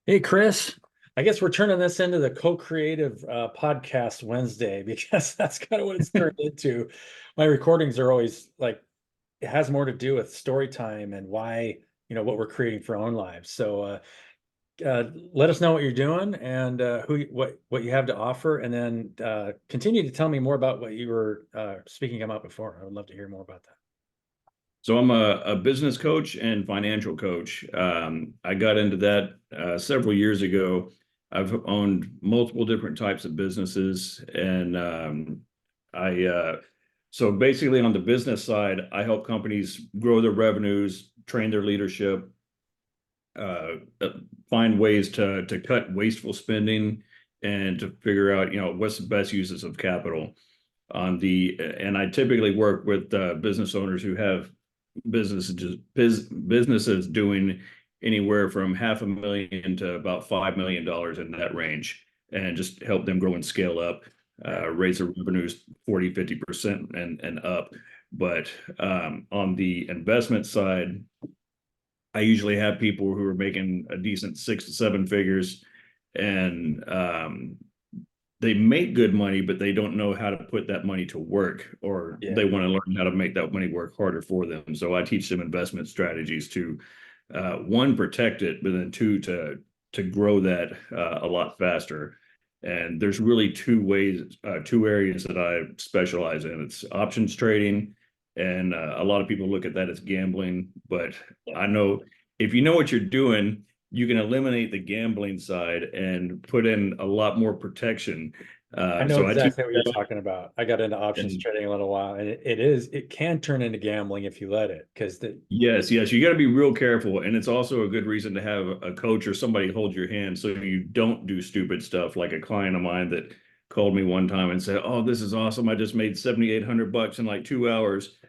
Hey, Chris. I guess we're turning this into the co-creative podcast Wednesday because that's kind of what it's turned into. My recordings are always like it has more to do with story time and why, what we're creating for our own lives. So let us know what you're doing and what you have to offer, and then continue to tell me more about what you were speaking about before. I would love to hear more about that. So I'm a business coach and financial coach. I got into that several years ago. I've owned multiple different types of businesses, and I so basically on the business side, I help companies grow their revenues, train their leadership, uh, uh, find ways to cut wasteful spending, and to figure out what's the best uses of capital. And I typically work with business owners who have businesses doing anywhere from 500,000 to about $5 million in that range, and just help them grow and scale up, Right. raise their revenues 40-50% and up. But on the investment side, I usually have people who are making a decent 6 to 7 figures, and they make good money, but they don't know how to put that money to work, or Yeah. they want to learn how to make that money work harder for them. So I teach them investment strategies to one, protect it, but then two, to grow that a lot faster. And there's really two areas that I specialize in. It's options trading, and a lot of people look at that as gambling, but Yeah. I know if you know what you're doing, you can eliminate the gambling side and put in a lot more protection. I know So I teach exactly what you're that. talking about. I got into options And trading a little while, and it can turn into gambling if you let it, because the yes, yes, you got to be real careful. And it's also a good reason to have a coach or somebody hold your hand so you don't do stupid stuff. Like a client of mine that called me one time and said, "Oh, this is awesome. I just made 7,800 bucks in like 2 hours."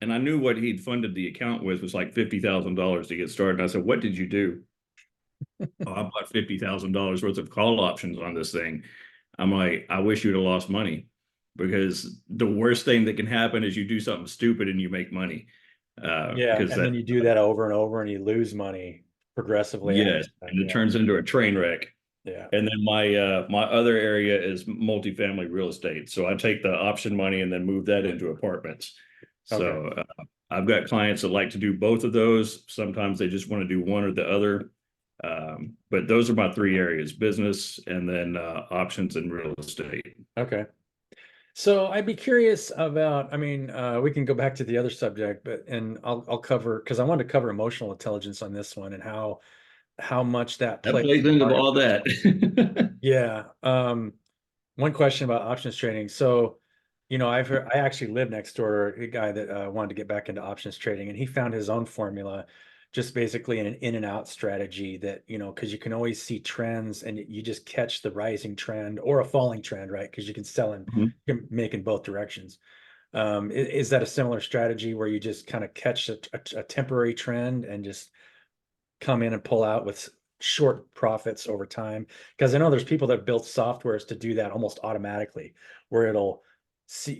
And I knew what he'd funded the account with was like $50,000 to get started. And I said, "What did you do?" "Oh, I bought $50,000 worth of call options on this thing." I'm like, "I wish you'd have lost money, because the worst thing that can happen is you do something stupid and you make money. yeah, Because and that, then you do that over and over, and you lose money progressively after yes, that. and it Yeah, turns into a train wreck. yeah. And then my other area is multifamily real estate. So I take the option money and then move that into apartments. Okay. So I've got clients that like to do both of those. Sometimes they just want to do one or the other. But those are my three areas: business, and then options and real estate. Okay. So I'd be curious about, I mean, we can go back to the other subject, but and I'll cover, because I wanted to cover emotional intelligence on this one and how much that That plays plays a into part of all it. that. Yeah. One question about options trading. So, I actually live next door to a guy that wanted to get back into options trading, and he found his own formula, just basically in an in and out strategy that, because you can always see trends and you just catch the rising trend or a falling trend, right? Because you can sell and you can make in both directions. Is that a similar strategy where you just kind of catch a temporary trend and just come in and pull out with short profits over time? Because I know there's people that built softwares to do that almost automatically, where it'll see,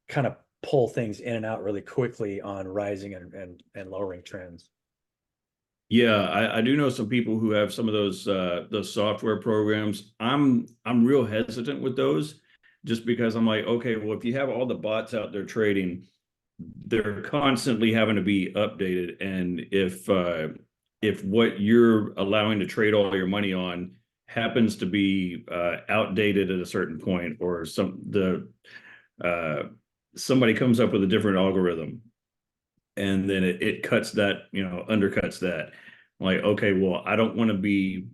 kind of pull things in and out really quickly on rising and lowering trends. Yeah, I do know some people who have some of those software programs. I'm real hesitant with those, just because I'm like, okay, well, if you have all the bots out there trading, they're constantly having to be updated. And if what you're allowing to trade all your money on happens to be outdated at a certain point, or uh, somebody comes up with a different algorithm, and then it cuts that, undercuts that. Like, okay, well, I don't want to be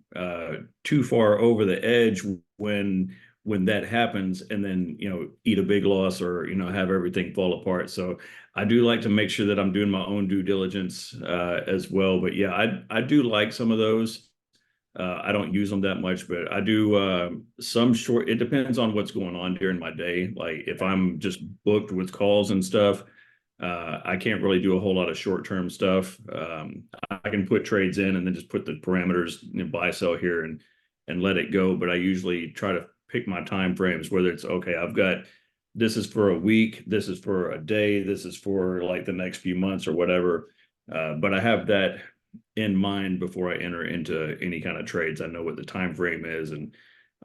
too far over the edge when that happens, and then eat a big loss, or have everything fall apart. So I do like to make sure that I'm doing my own due diligence as well. But yeah, I do like some of those. I don't use them that much, but I do some short. It depends on what's going on during my day. Like if Right. I'm just booked with calls and stuff, I can't really do a whole lot of short-term stuff. I can put trades in and then just put the parameters, buy, sell here, and let it go. But I usually try to pick my time frames, whether it's okay, I've got this is for a week, this is for a day, this is for like the next few months or whatever. But I have that. in mind before I enter into any kind of trades. I know what the time frame is, and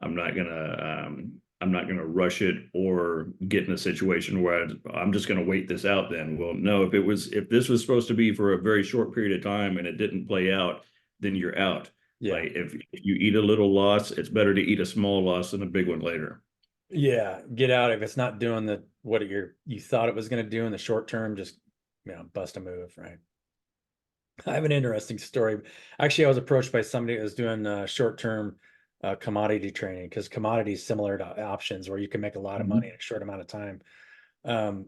I'm not gonna rush it or get in a situation where I'm just gonna wait this out then. Well, no, if this was supposed to be for a very short period of time and it didn't play out, then you're out. Yeah. Like if you eat a little loss, it's better to eat a small loss than a big one later. Yeah, get out if it's not doing the what you thought it was going to do in the short term. Just bust a move, right? I have an interesting story. Actually, I was approached by somebody that was doing short term commodity trading because commodity is similar to options where you can make a lot of money in a short amount of time. Um,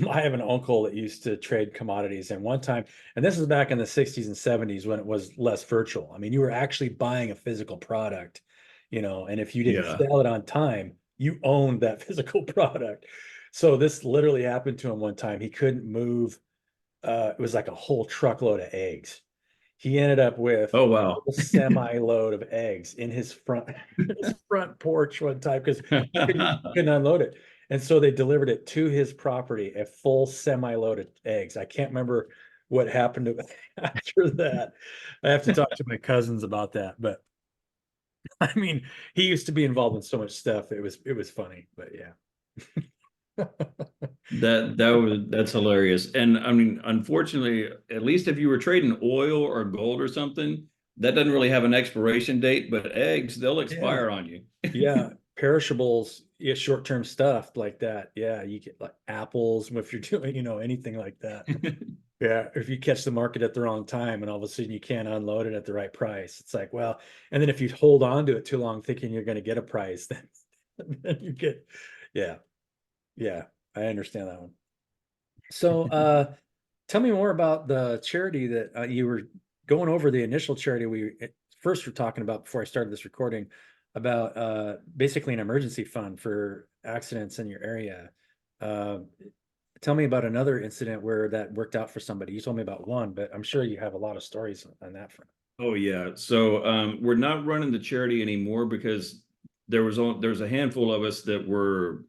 I have an uncle that used to trade commodities, and one time, and this is back in the 60s and 70s when it was less virtual. I mean, you were actually buying a physical product, and if you didn't Yeah. sell it on time, you owned that physical product. So this literally happened to him one time. He couldn't move. It was like a whole truckload of eggs. He ended up with Oh, a wow. whole semi load of eggs in his front his front porch one time because couldn't unload it. And so they delivered it to his property, a full semi load of eggs. I can't remember what happened to it after that. I have to talk to my cousins about that. But I mean, he used to be involved in so much stuff. It was funny, but yeah. That's hilarious. And I mean, unfortunately, at least if you were trading oil or gold or something, that doesn't really have an expiration date, but eggs, they'll Yeah. expire on you. Yeah, perishables, yeah, short-term stuff like that. Yeah, you get like apples if you're doing, anything like that. Yeah, if you catch the market at the wrong time and all of a sudden you can't unload it at the right price, it's like, well, and then if you hold on to it too long thinking you're going to get a price, then you get, yeah, yeah, I understand that one. So, tell me more about the charity that you were going over the initial charity we first were talking about before I started this recording about basically an emergency fund for accidents in your area. Uh, Tell me about another incident where that worked out for somebody. You told me about one, but I'm sure you have a lot of stories on that front. Oh yeah. So we're not running the charity anymore because there's a handful of us that were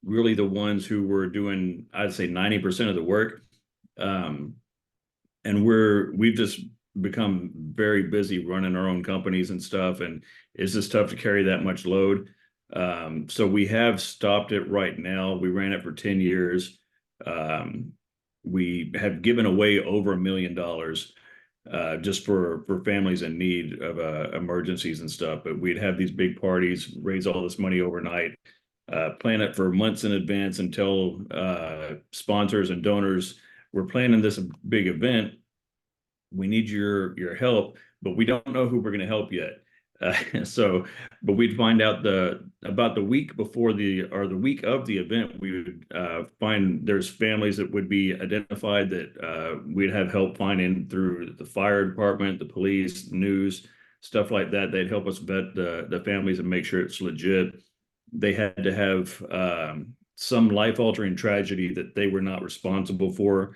really the ones who were doing, I'd say 90% of the work. Um, and we've just become very busy running our own companies and stuff, and it's just tough to carry that much load. So we have stopped it right now. We ran it for 10 years. um, we have given away over $1 million just for families in need of emergencies and stuff. But we'd have these big parties, raise all this money overnight, plan it for months in advance, and tell sponsors and donors, we're planning this big event. We need your help, but we don't know who we're going to help yet. But we'd find out about the week before the week of the event, we would find there's families that would be identified that we'd have help finding through the fire department, the police, the news, stuff like that. They'd help us vet the families and make sure it's legit. They had to have some life-altering tragedy that they were not responsible for,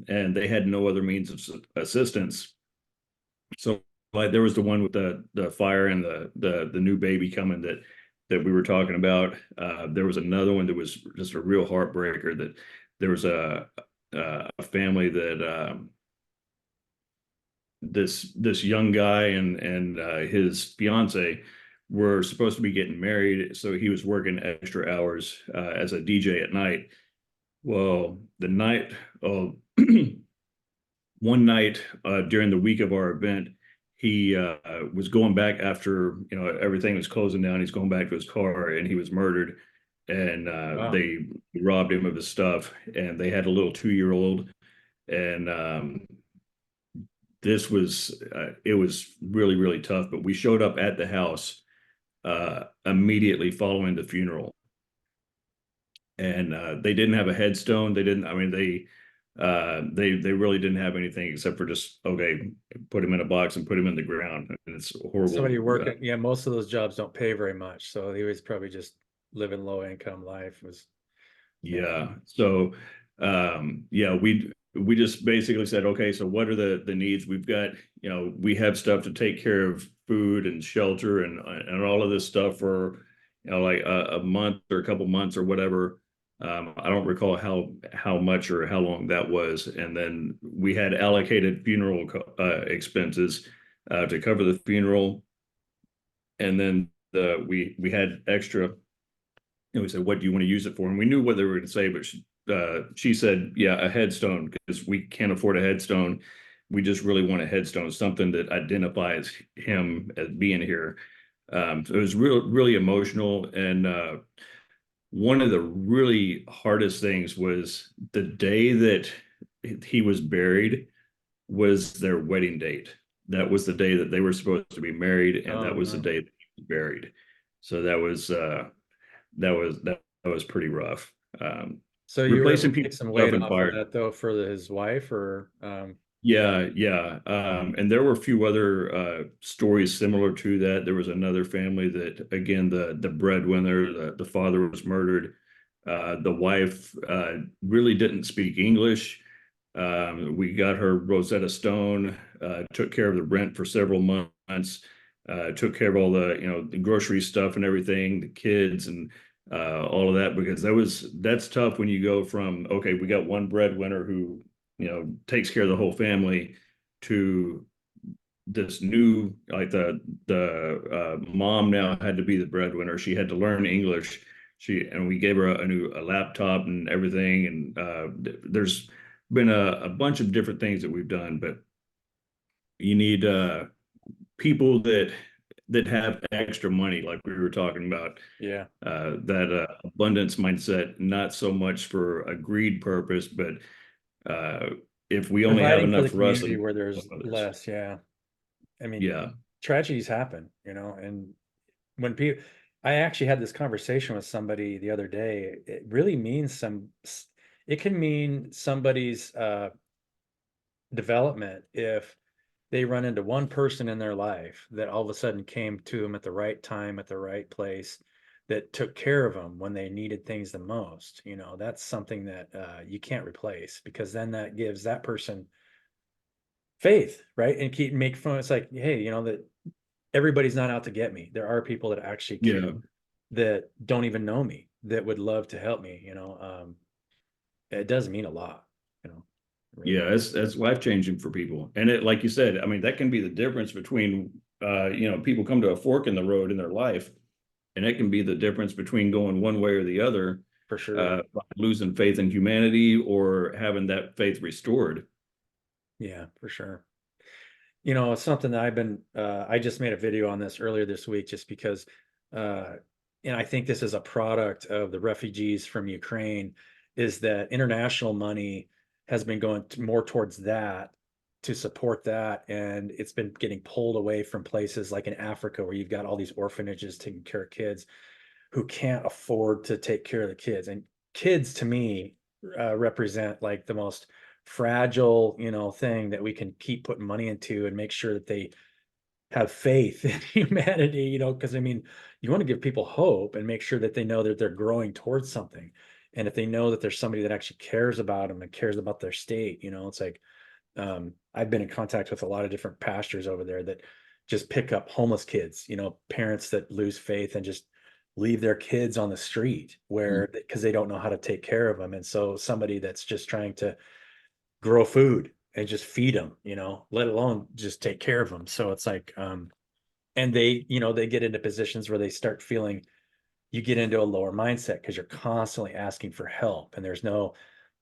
and they had no other means of assistance. So like there was the one with the fire and the new baby coming that we were talking about. There was another one that was just a real heartbreaker, that there was a family that this young guy and his fiance were supposed to be getting married, so he was working extra hours as a DJ at night. Well, the night, oh, one night during the week of our event, he was going back after everything was closing down. He's going back to his car, and he was murdered. And Wow. they robbed him of his stuff, and they had a little 2-year-old. And this was it was really, really tough. But we showed up at the house immediately following the funeral, and they didn't have a headstone. They didn't. I mean, they really didn't have anything except for just, okay, put him in a box and put him in the ground. And it's horrible. Somebody working, yeah, most of those jobs don't pay very much, so he was probably just living low income life. Yeah. So yeah, we just basically said, okay, so what are the needs? We've got, we have stuff to take care of, food and shelter and all of this stuff for like a month or a couple months or whatever. I don't recall how much or how long that was. And then we had allocated funeral expenses to cover the funeral. And then we had extra, and we said, what do you want to use it for? And we knew what they were going to say, but she said, yeah, a headstone, because we can't afford a headstone. We just really want a headstone, something that identifies him as being here. So it was really emotional. And one of the really hardest things was the day that he was buried was their wedding date. That was the day that they were supposed to be married, and Oh that was the no. day that he was buried. So that was pretty rough. So you were able Replacing to take people's some stuff weight in off of fire. that though for his wife, or Yeah. And there were a few other stories similar to that. There was another family that, again, the breadwinner, the father was murdered. The wife really didn't speak English. We got her Rosetta Stone, took care of the rent for several months, took care of all the grocery stuff and everything, the kids and all of that, because that's tough when you go from, okay, we got one breadwinner who takes care of the whole family, to this new, like the mom now had to be the breadwinner. She had to learn English. And we gave her a new laptop and everything. And there's been a bunch of different things that we've done, but you need people that have extra money, like we were talking about, yeah, that abundance mindset, not so much for a greed purpose, but uh, if we only have providing for enough the for us, community then where help there's others. less. Yeah, I mean, Yeah. tragedies happen, and when people, I actually had this conversation with somebody the other day. It really means it can mean somebody's development if they run into one person in their life that all of a sudden came to them at the right time, at the right place, that took care of them when they needed things the most. That's something that you can't replace, because then that gives that person faith, right? And keep make fun. It's like, hey, that everybody's not out to get me. There are people that actually care, Yeah. that don't even know me, that would love to help me. It does mean a lot, it really Yeah, does. that's life changing for people. And it, like you said, I mean, that can be the difference between people come to a fork in the road in their life, and it can be the difference between going one way or the other, For sure. losing faith in humanity or having that faith restored. Yeah, for sure. It's something that I just made a video on this earlier this week, just because, uh, and I think this is a product of the refugees from Ukraine, is that international money has been going more towards that, to support that. And it's been getting pulled away from places like in Africa, where you've got all these orphanages taking care of kids who can't afford to take care of the kids. And kids, to me, represent like the most fragile, thing that we can keep putting money into, and make sure that they have faith in humanity, because I mean, you want to give people hope and make sure that they know that they're growing towards something. And if they know that there's somebody that actually cares about them and cares about their state, it's like, I've been in contact with a lot of different pastors over there that just pick up homeless kids, parents that lose faith and just leave their kids on the street, where because they don't know how to take care of them. And so somebody that's just trying to grow food and just feed them, let alone just take care of them. So it's like, and they get into positions where they start feeling, you get into a lower mindset because you're constantly asking for help, and there's no,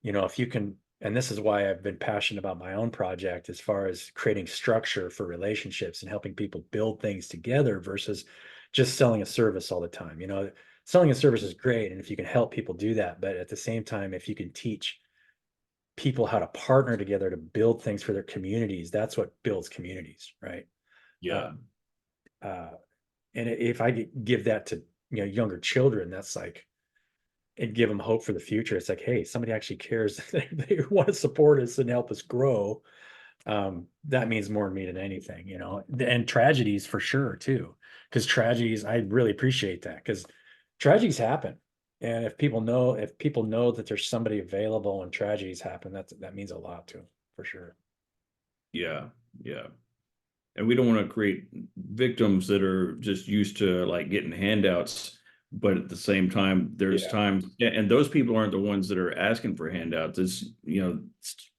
if you can. And this is why I've been passionate about my own project, as far as creating structure for relationships and helping people build things together versus just selling a service all the time. Selling a service is great, and if you can help people do that, but at the same time, if you can teach people how to partner together to build things for their communities, that's what builds communities, right? Yeah. um, uh, and if I give that to younger children, that's like, and give them hope for the future. It's like, hey, somebody actually cares. They want to support us and help us grow. That means more to me than anything, and tragedies for sure too. Because tragedies, I really appreciate that, because tragedies happen. And if people know that there's somebody available when tragedies happen, that means a lot to them, for sure. Yeah. Yeah. And we don't want to create victims that are just used to like getting handouts but at the same time, there's Yeah. times, and those people aren't the ones that are asking for handouts. It's,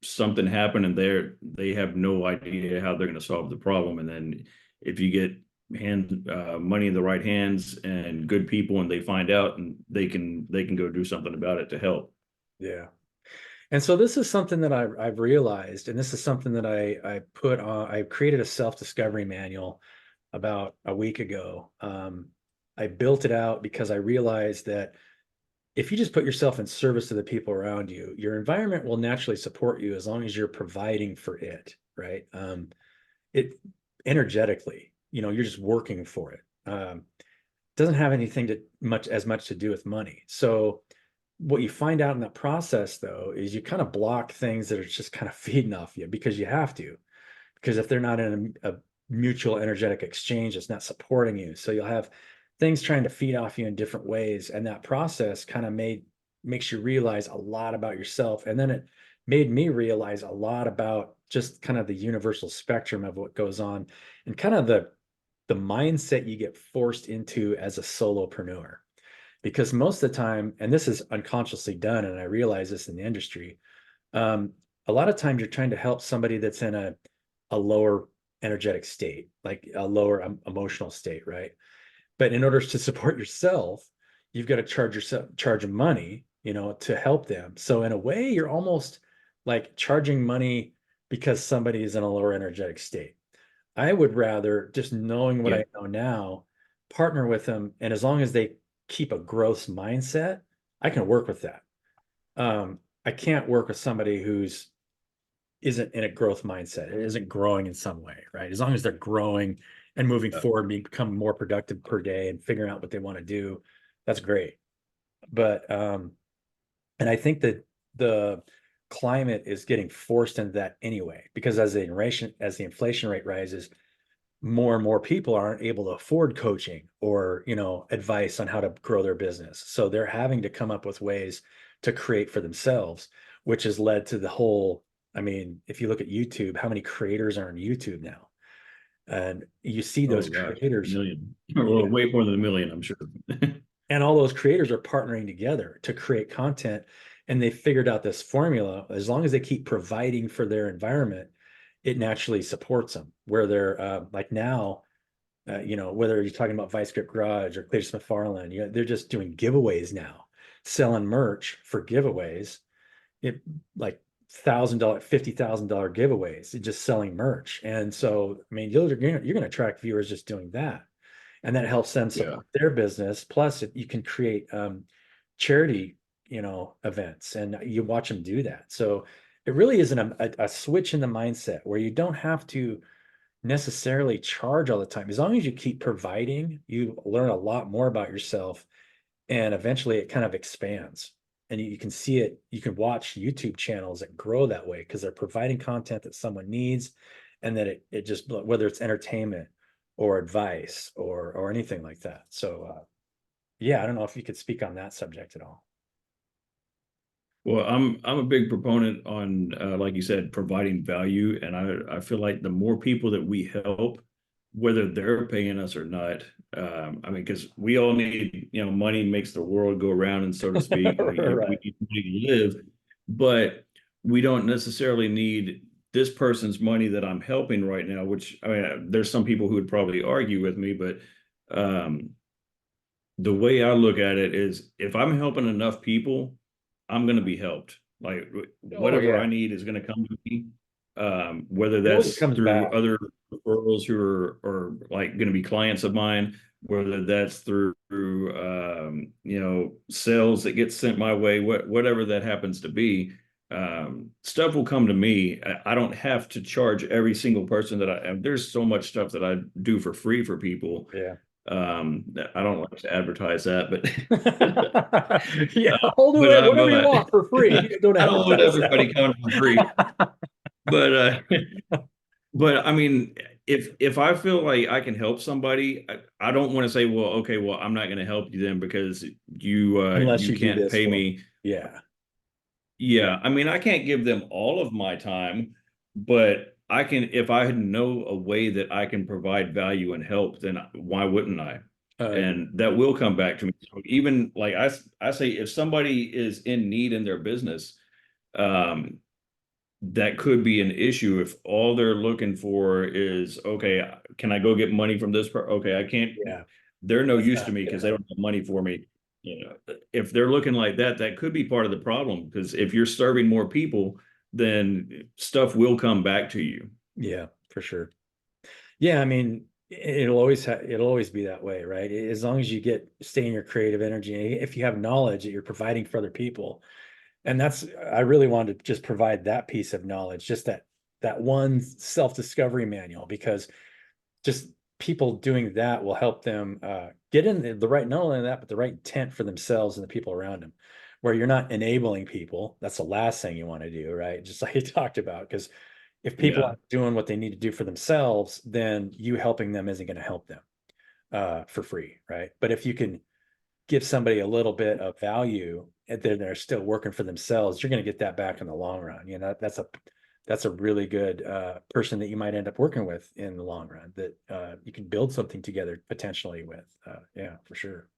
something happened and they have no idea how they're going to solve the problem. And then if you get money in the right hands and good people, and they find out, and they can go do something about it to help. Yeah. And so this is something that I've realized, and this is something that I put on. I created a self-discovery manual about a week ago. I built it out because I realized that if you just put yourself in service to the people around you, your environment will naturally support you as long as you're providing for it, right? It energetically, you're just working for it. Doesn't have anything to much to do with money. So what you find out in that process though is you kind of block things that are just kind of feeding off you because you have to, because if they're not in a mutual energetic exchange, it's not supporting you. So you'll have things trying to feed off you in different ways, and that process kind of makes you realize a lot about yourself. And then it made me realize a lot about just kind of the universal spectrum of what goes on, and kind of the mindset you get forced into as a solopreneur. Because most of the time, and this is unconsciously done, and I realize this in the industry, um, a lot of times you're trying to help somebody that's in a lower energetic state, like a lower emotional state, right? But in order to support yourself, you've got to charge them money, to help them. So in a way, you're almost like charging money because somebody is in a lower energetic state. I would rather, just knowing what Yeah. I know now, partner with them, and as long as they keep a growth mindset, I can work with that. I can't work with somebody who's isn't in a growth mindset, it isn't growing in some way, right? As long as they're growing and moving forward, become more productive per day and figuring out what they want to do, that's great. But and I think that the climate is getting forced into that anyway, because as the inflation rate rises, more and more people aren't able to afford coaching or advice on how to grow their business, so they're having to come up with ways to create for themselves, which has led to the whole, I mean, if you look at YouTube, how many creators are on YouTube now, and you see Oh those gosh, creators. million. Yeah. Well, way more than a million, I'm sure. And all those creators are partnering together to create content, and they figured out this formula. As long as they keep providing for their environment, it naturally supports them, where they're like now, whether you're talking about Vice Grip Garage or Cletus McFarland, they're just doing giveaways now, selling merch for giveaways. It like $1,000, $50,000 giveaways, just selling merch. And so, I mean, you're going to attract viewers just doing that, and that helps them Yeah. support their business. Plus, you can create charity, events, and you watch them do that. So it really isn't a switch in the mindset where you don't have to necessarily charge all the time. As long as you keep providing, you learn a lot more about yourself, and eventually it kind of expands. And you can see it, you can watch YouTube channels that grow that way because they're providing content that someone needs, and that it just, whether it's entertainment or advice or anything like that. So yeah, I don't know if you could speak on that subject at all. Well, I'm a big proponent on, like you said, providing value, and I feel like the more people that we help, whether they're paying us or not, I mean, because we all need, money makes the world go around, and so to speak. We Right. need money to live, but we don't necessarily need this person's money that I'm helping right now. Which, I mean, there's some people who would probably argue with me, but um, the way I look at it is, if I'm helping enough people, I'm going to be helped. Like Oh whatever I yeah. need is going to come to me. Whether It always that's comes through back. other referrals who are like going to be clients of mine, whether that's through sales that get sent my way, whatever that happens to be, stuff will come to me. I don't have to charge every single person that there's so much stuff that I do for free for people. Yeah. I don't like to advertise that, but Yeah, I'll do it whatever you want for free. Don't I don't want advertise everybody that coming for free. one. But but I mean, if I feel like I can help somebody, I don't want to say, well, okay, well, I'm not going to help you then because Unless you you do can't this pay for me. me. Yeah. Yeah, I mean, I can't give them all of my time, but I can, if I know a way that I can provide value and help, then why wouldn't I? and that will come back to me. So even like I say, if somebody is in need in their business, um, that could be an issue if all they're looking for is, okay, can I go get money from this? Okay, I can't. Yeah, They're no that's use to not me gonna because they help. don't have money for me. You know, if they're looking like that, that could be part of the problem because if you're serving more people, then stuff will come back to you. Yeah, for sure. Yeah, I mean, it'll always be that way, right? As long as you stay in your creative energy, if you have knowledge that you're providing for other people, and I really wanted to just provide that piece of knowledge, just that one self-discovery manual, because just people doing that will help them get in the right, not only that, but the right intent for themselves and the people around them, where you're not enabling people. That's the last thing you want to do, right? Just like you talked about, because if people Yeah. aren't doing what they need to do for themselves, then you helping them isn't going to help them for free, right? But if you can give somebody a little bit of value and then they're still working for themselves, you're going to get that back in the long run. You know, that's a really good person that you might end up working with in the long run, that you can build something together potentially with. Yeah, for sure.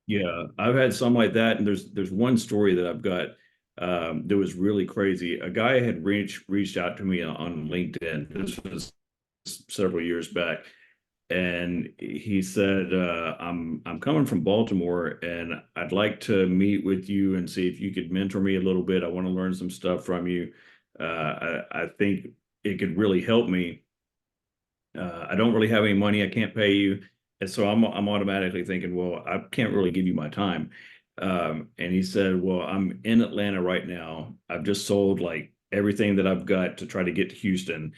Yeah, I've had some like that, and there's one story that I've got that was really crazy. A guy had reached out to me on LinkedIn. This was several years back, and he said, I'm coming from Baltimore, and I'd like to meet with you and see if you could mentor me a little bit. I want to learn some stuff from you. I think it could really help me. I don't really have any money. I can't pay you. And so I'm automatically thinking, well, I can't really give you my time. And he said, well, I'm in Atlanta right now. I've just sold like everything that I've got to try to get to Houston.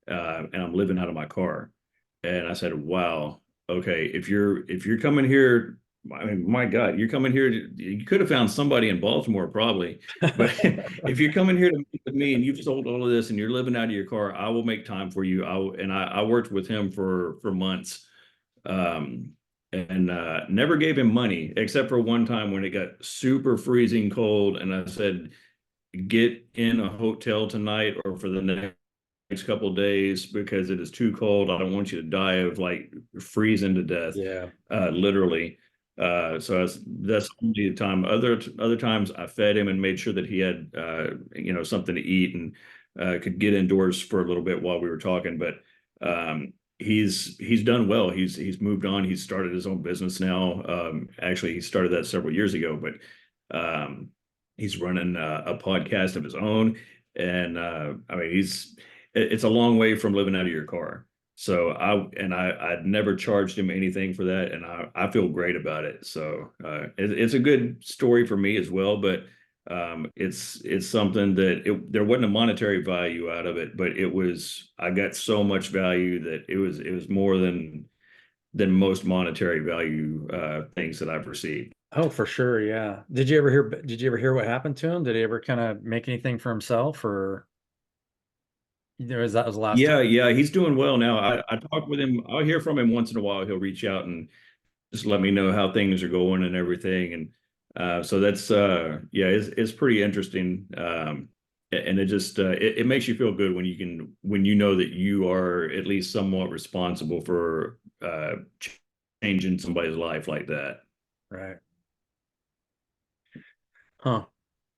And I'm living out of my car. And I said, wow, okay, if you're coming here, I mean, my God, you're coming here. You could have found somebody in Baltimore probably, but if you're coming here to meet with me and you've sold all of this and you're living out of your car, I will make time for you. I worked with him for months, um, and never gave him money except for one time when it got super freezing cold, and I said, get in a hotel tonight or for the next couple of days because it is too cold. I don't want you to die of like freezing to death, Yeah. literally. So that's only the time. Other times I fed him and made sure that he had something to eat and could get indoors for a little bit while we were talking. But he's done well. He's moved on. He's started his own business now. Actually, he started that several years ago, but he's running a podcast of his own. And I mean, it's a long way from living out of your car. So I'd never charged him anything for that, and I feel great about it. So it's a good story for me as well. But it's something that there wasn't a monetary value out of it, but I got so much value that it was more than most monetary value things that I've received. Oh, for sure. Yeah. Did you ever hear what happened to him? Did he ever kind of make anything for himself, or that was the last time? Yeah, he's doing well now. I talk with him. I'll hear from him once in a while. He'll reach out and just let me know how things are going and everything. And so that's yeah, it's pretty interesting. And it just it makes you feel good when you know that you are at least somewhat responsible for changing somebody's life like that. Right. Huh.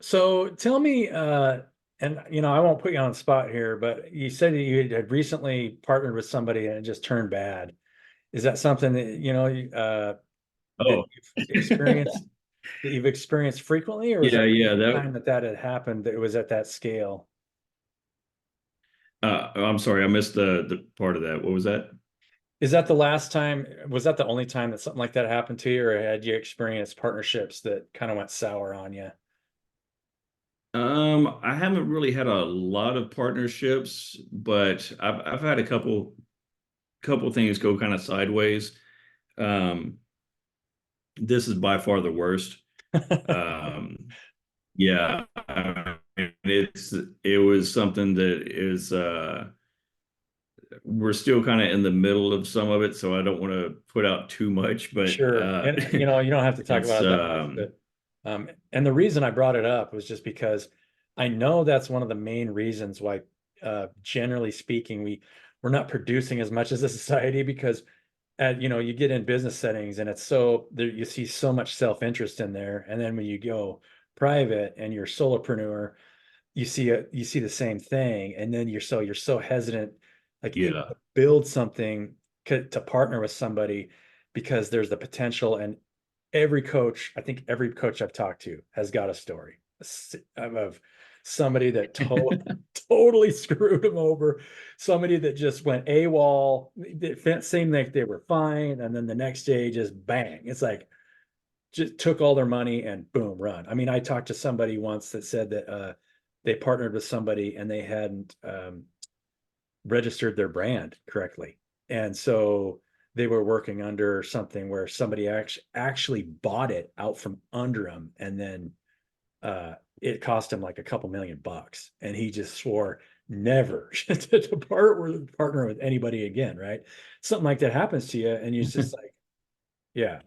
So tell me, and I won't put you on the spot here, but you said that you had recently partnered with somebody and it just turned bad. Is that something that that Oh, you've experienced frequently, or was yeah, that the yeah. first That time that had happened, that it was at that scale? I'm sorry, I missed the part of that. What was that? Is that the last time? Was that the only time that something like that happened to you, or had you experienced partnerships that kind of went sour on you? I haven't really had a lot of partnerships, but I've had a couple things go kind of sideways. Um, this is by far the worst. Um, yeah, I mean, it was something that is we're still kind of in the middle of some of it, so I don't want to put out too much, but Sure. And you don't have to talk it's about it that much, but and the reason I brought it up was just because I know that's one of the main reasons why generally speaking we're not producing as much as a society, because you get in business settings and it's so there, you see so much self-interest in there. And then when you go private and you're a solopreneur, you see the same thing. And then you're so hesitant, like even Yeah. to build something to partner with somebody because there's the potential. And I think every coach I've talked to has got a story of somebody that totally screwed them over, somebody that just went AWOL, it seemed like they were fine, and then the next day just bang. It's like just took all their money and boom, run. I mean, I talked to somebody once that said that they partnered with somebody and they hadn't registered their brand correctly. And so they were working under something where somebody actually bought it out from under them, and then it cost him like a couple $1,000,000, and he just swore never to partner with anybody again. Right? Something like that happens to you, and you're just like, yeah,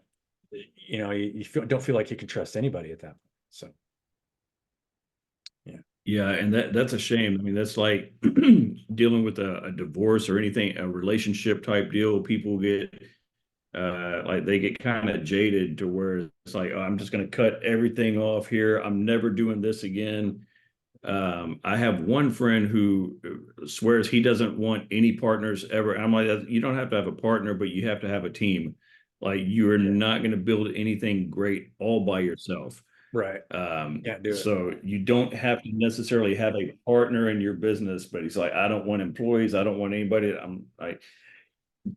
don't feel like you can trust anybody at that point. So, yeah, Yeah, and that's a shame. I mean, that's like dealing with a divorce or anything, a relationship type deal. People get like they get kind of jaded to where it's like, oh, I'm just going to cut everything off here. I'm never doing this again. I have one friend who swears he doesn't want any partners ever. And I'm like, you don't have to have a partner, but you have to have a team. Like you are yeah, not going to build anything great all by yourself. right. Can't do it. So you don't have to necessarily have a partner in your business, but he's like, I don't want employees. I don't want anybody. I'm like,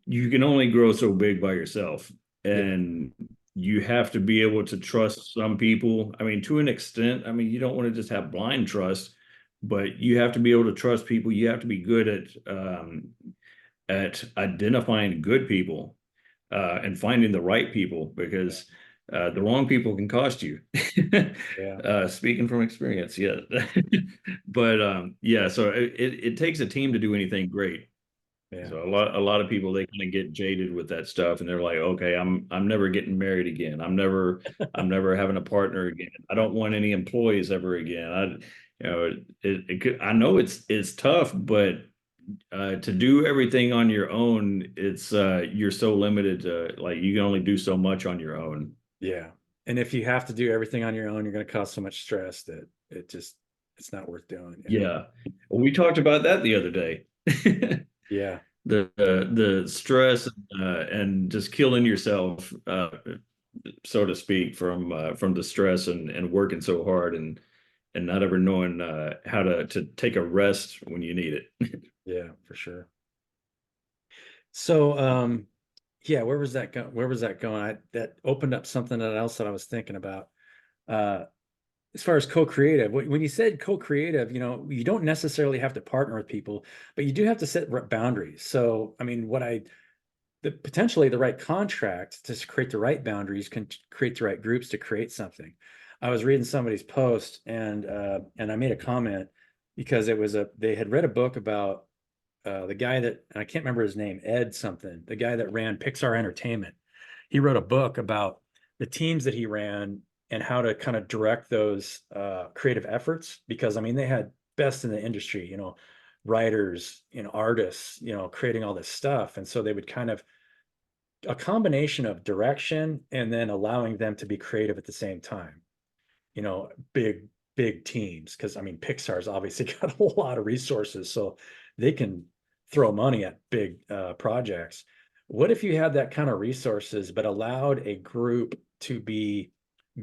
you can only grow so big by yourself. Yeah, And you have to be able to trust some people. I mean, to an extent, I mean, you don't want to just have blind trust, but you have to be able to trust people. You have to be good at identifying good people and finding the right people because the wrong people can cost you. yeah, Speaking from experience, yeah. But yeah, so it takes a team to do anything great. yeah, So a lot of people they kind of get jaded with that stuff, and they're like, okay, I'm never getting married again. I'm never having a partner again. I don't want any employees ever again. It could, I know it's tough, but to do everything on your own, it's you're so limited to like you can only do so much on your own. yeah. And if you have to do everything on your own, you're going to cause so much stress that it's not worth doing. Yeah, Yeah, well, we talked about that the other day. yeah, The stress and just killing yourself, so to speak, from the stress and working so hard and not ever knowing how to take a rest when you need it. yeah, for sure. So, yeah, where was that going? Where was that going? That opened up something else that I was thinking about. Uh, as far as co-creative, when you said co-creative, you don't necessarily have to partner with people, but you do have to set boundaries. So, I mean, potentially the right contract to create the right boundaries can create the right groups to create something. I was reading somebody's post and I made a comment because they had read a book about the guy that, and I can't remember his name, Ed something, the guy that ran Pixar Entertainment. He wrote a book about the teams that he ran and how to kind of direct those creative efforts. Because I mean, they had best in the industry, writers, artists, creating all this stuff. And so they would kind of a combination of direction and then allowing them to be creative at the same time. Big teams, because I mean Pixar's obviously got a lot of resources, so they can throw money at big projects. What if you had that kind of resources but allowed a group to be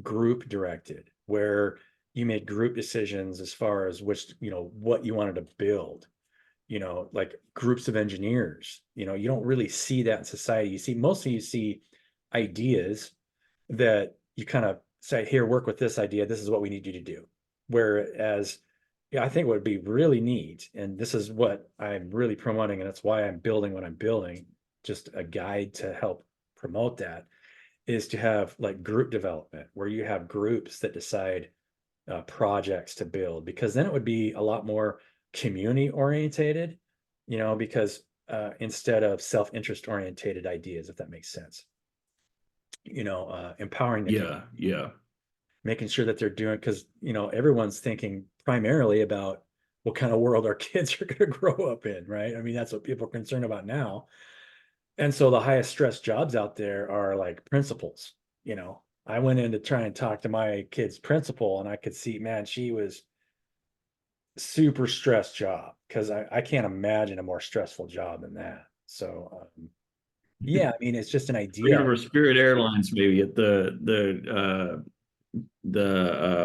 group directed, where you made group decisions as far as what you wanted to build, like groups of engineers. You don't really see that in society. You see ideas that you kind of say, here, work with this idea. This is what we need you to do. Whereas, yeah, I think what would be really neat, and this is what I'm really promoting, and that's why I'm building what I'm building, just a guide to help promote that, is to have like group development where you have groups that decide projects to build, because then it would be a lot more community orientated, because instead of self-interest orientated ideas, if that makes sense, empowering the community, Yeah, yeah. making sure that they're doing, because everyone's thinking primarily about what kind of world our kids are going to grow up in, right? I mean, that's what people are concerned about now. And so the highest stress jobs out there are like principals, you know. I went in to try and talk to my kid's principal, and I could see, man, she was super stressed job, because I can't imagine a more stressful job than that. So yeah, I mean, it's just an Thinking idea. of Spirit Airlines, maybe at the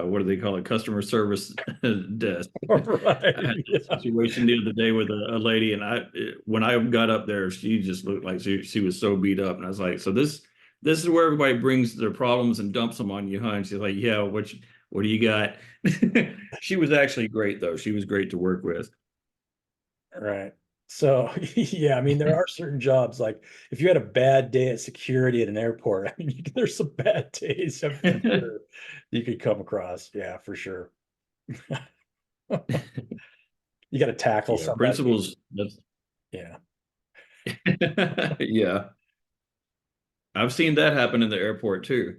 what do they call it, customer service desk. Right. I had a Yeah. situation the other day with a lady, and when I got up there, she just looked like she was so beat up, and I was like, so this is where everybody brings their problems and dumps them on you, huh? And she's like, yeah, what do you got? She was actually great though. She was great to work with. Right. So yeah, I mean, there are certain jobs, like if you had a bad day at security at an airport, I mean, there's some bad days I'm sure you could come across. Yeah, for sure. You got to tackle Yeah, somebody. principals. That's Yeah. yeah. I've seen that happen in the airport too.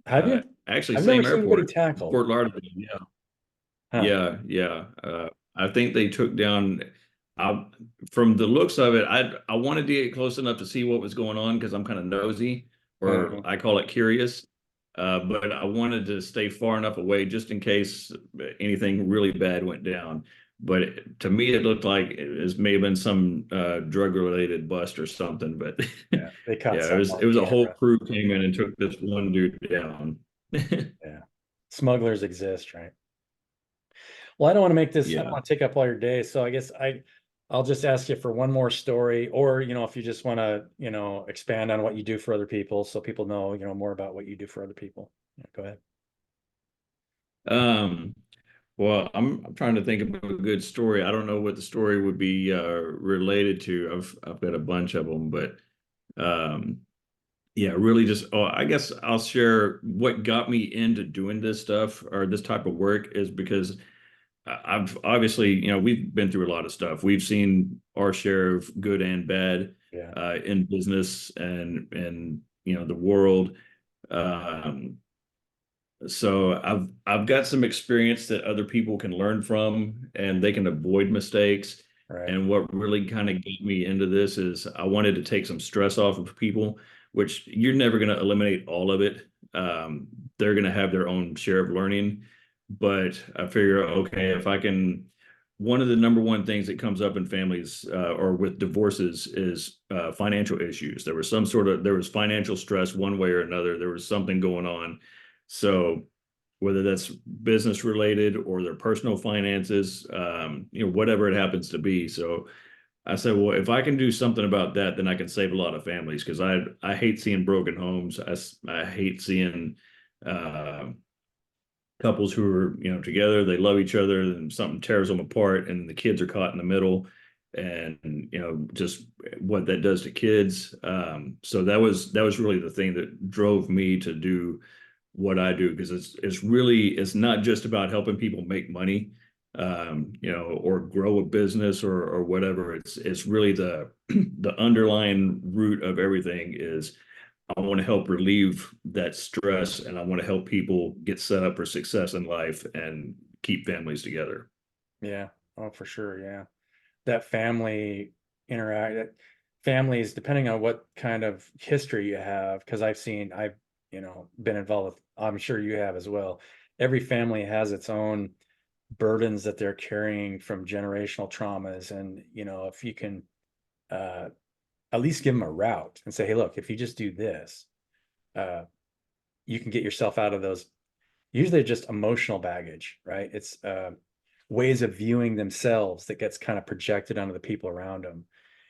Have you? Actually, I've never same seen anybody airport, tackled. Fort Lauderdale. Yeah, Huh. yeah. I think they took down. I, from the looks of it, I wanted to get close enough to see what was going on because I'm kind of nosy, or Mhm. I call it curious. But I wanted to stay far enough away just in case anything really bad went down. But to me, it looked like it may have been some drug related bust or something. But Yeah, they caught yeah, something it on was a whole camera. crew came in and took this one dude down. Yeah. Smugglers exist, right? Well, I don't want to make this, I don't Yeah. want to take up all your day. So I guess I'll just ask you for one more story, or, if you just want to, expand on what you do for other people so people know, more about what you do for other people. Yeah, go ahead. Um, well, I'm trying to think of a good story. I don't know what the story would be related to. I've got a bunch of them, but um, yeah, really just I guess I'll share what got me into doing this stuff or this type of work is because I've obviously, we've been through a lot of stuff. We've seen our share of good and bad Yeah. in business and the world. Um, so I've got some experience that other people can learn from and they can avoid mistakes. Right. And what really kind of got me into this is I wanted to take some stress off of people, which you're never going to eliminate all of it. They're going to have their own share of learning, but I figure, okay, if I can, one of the number one things that comes up in families or with divorces is financial issues. There was financial stress one way or another. There was something going on, so whether that's business related or their personal finances, whatever it happens to be. So I said, well, if I can do something about that, then I can save a lot of families because I hate seeing broken homes. I hate seeing uh, couples who are together, they love each other, and something tears them apart, and the kids are caught in the middle, and just what that does to kids. So that was really the thing that drove me to do what I do because it's not just about helping people make money, or grow a business or whatever. It's really the the underlying root of everything is I want to help relieve that stress and I want to help people get set up for success in life and keep families together. Yeah. Oh, for sure. Yeah. That family interact families, depending on what kind of history you have, because I've been involved with, I'm sure you have as well. Every family has its own burdens that they're carrying from generational traumas. And if you can uh at least give them a route and say, hey, look, if you just do this, uh you can get yourself out of those. Usually just emotional baggage, right? It's ways of viewing themselves that gets kind of projected onto the people around them.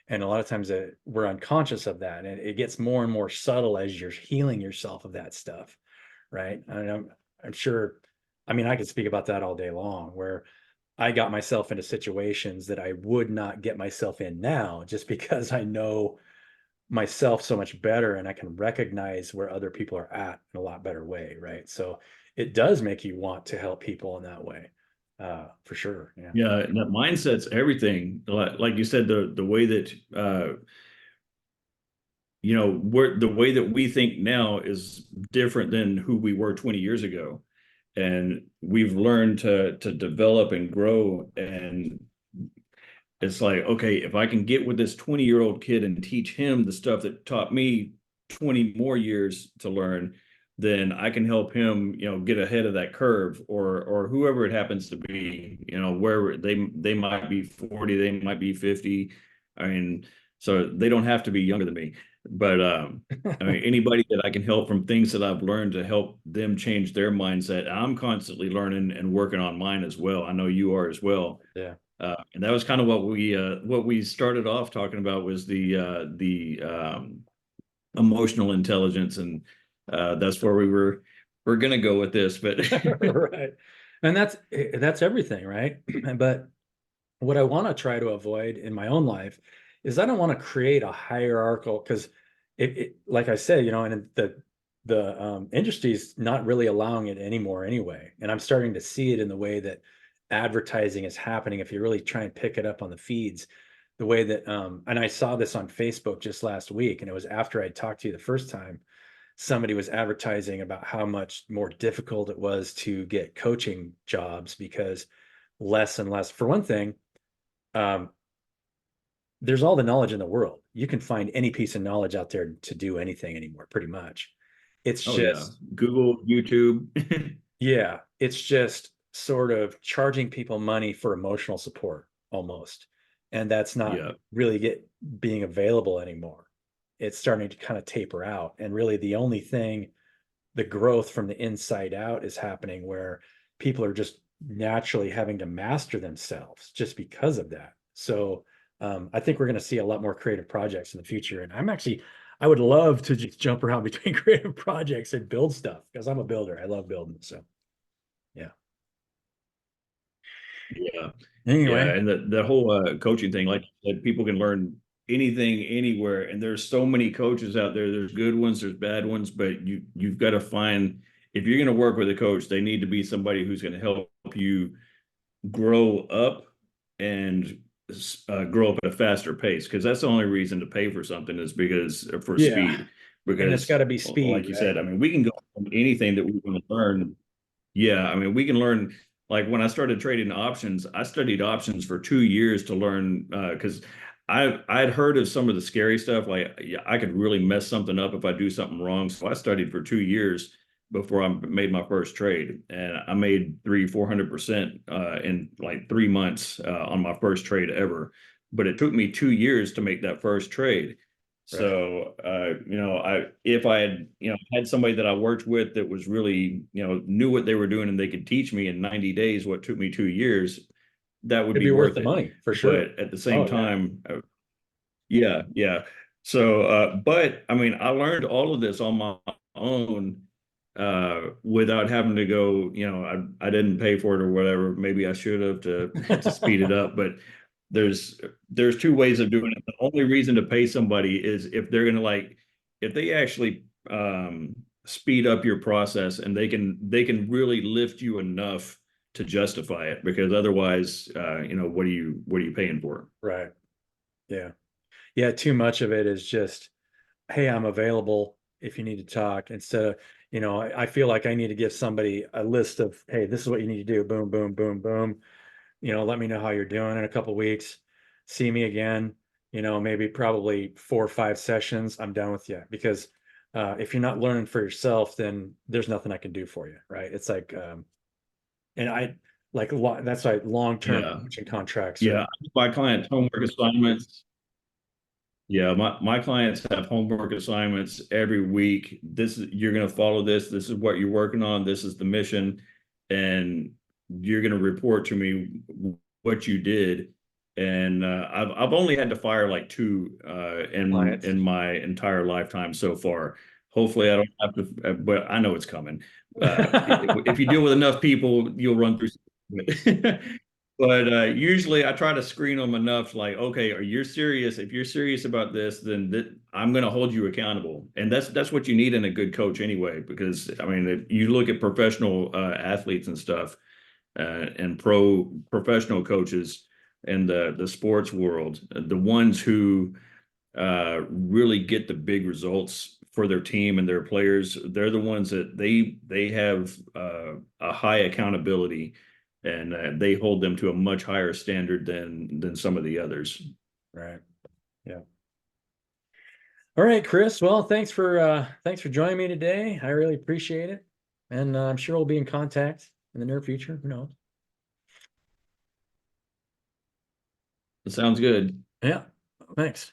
And a lot of times we're unconscious of that. And it gets more and more subtle as you're healing yourself of that stuff, right? And I'm sure, I mean, I could speak about that all day long, where I got myself into situations that I would not get myself in now just because I know myself so much better and I can recognize where other people are at in a lot better way, right? So it does make you want to help people in that way. For sure. Yeah. Yeah, and that mindset's everything. Like you said, the way that we're the way that we think now is different than who we were 20 years ago. And we've learned to develop and grow it's like, okay, if I can get with this 20-year-old kid and teach him the stuff that taught me 20 more years to learn, then I can help him, get ahead of that curve, or whoever it happens to be, where they might be 40, they might be 50. I mean, so they don't have to be younger than me. But I mean, anybody that I can help from things that I've learned to help them change their mindset. I'm constantly learning and working on mine as well. I know you are as well. Yeah. And that was kind of what we started off talking about, was the emotional intelligence, and that's where we're gonna go with this. But Right. And that's everything, right? But what I want to try to avoid in my own life is I don't want to create a hierarchical, because like I said, and the industry is not really allowing it anymore anyway. And I'm starting to see it in the way that advertising is happening. If you really try and pick it up on the feeds, the way that and I saw this on Facebook just last week, and it was after I talked to you the first time. Somebody was advertising about how much more difficult it was to get coaching jobs because less and less, for one thing, um, there's all the knowledge in the world. You can find any piece of knowledge out there to do anything anymore, pretty much. It's oh yeah, just, Google, YouTube. yeah, it's just sort of charging people money for emotional support almost. And that's not Yeah. really being available anymore. It's starting to kind of taper out. And really the only thing, the growth from the inside out is happening where people are just naturally having to master themselves just because of that. So I think we're going to see a lot more creative projects in the future. And I would love to just jump around between creative projects and build stuff because I'm a builder. I love building. So yeah. Yeah. Yeah. Anyway, And the whole coaching thing, like you said, people can learn anything anywhere. And there's so many coaches out there. There's good ones, there's bad ones, but you've got to find, if you're going to work with a coach, they need to be somebody who's going to help you grow up and grow up at a faster pace. Because that's the only reason to pay for something, is because for yeah. speed. And it's got Because to be speed, like you right? said, I mean, we can go from anything that we want to learn. Yeah, I mean, we can learn. Like when I started trading options, I studied options for 2 years to learn, because I'd heard of some of the scary stuff. Like, yeah, I could really mess something up if I do something wrong. So I studied for 2 years before I made my first trade, and I made 400% in like 3 months on my first trade ever. But it took me 2 years to make that first trade. Right. So, if I had, had somebody that I worked with that was really, knew what they were doing, and they could teach me in 90 days what took me 2 years, that would It'd be be worth worth the it. money for sure. But at the same Oh yeah. time, yeah, yeah. So, but I mean, I learned all of this on my own, without having to go, I didn't pay for it or whatever. Maybe I should have to speed it up, but there's there's two ways of doing it. The only reason to pay somebody is if they're gonna, like, if they actually speed up your process, and they can really lift you enough to justify it, because otherwise, what are you paying for? Right. Yeah. Yeah. Too much of it is just, hey, I'm available if you need to talk, instead of, I feel like I need to give somebody a list of, hey, this is what you need to do. Boom, boom, boom, boom. Let me know how you're doing in a couple weeks. See me again, maybe probably 4 or 5 sessions. I'm done with you because if you're not learning for yourself, then there's nothing I can do for you. Right. It's like, and I like, that's like long-term Yeah. coaching contracts are, Yeah, my clients' homework assignments. Yeah, my clients have homework assignments every week. You're going to follow this. This is what you're working on. This is the mission, and you're going to report to me what you did. And I've only had to fire like two in clients. my entire lifetime so far. Hopefully, I don't have to, but I know it's coming. If you deal with enough people, you'll run through. But usually I try to screen them enough, like, okay, are you serious? If you're serious about this, then I'm going to hold you accountable. And that's what you need in a good coach anyway, because I mean, if you look at professional athletes and stuff, and professional coaches in the sports world, the ones who really get the big results for their team and their players, they're the ones that they have a high accountability, and they hold them to a much higher standard than some of the others. Right. Yeah. All right, Chris. Well, thanks for joining me today. I really appreciate it. And I'm sure we'll be in contact in the near future. Who knows? It sounds good. Yeah. Thanks.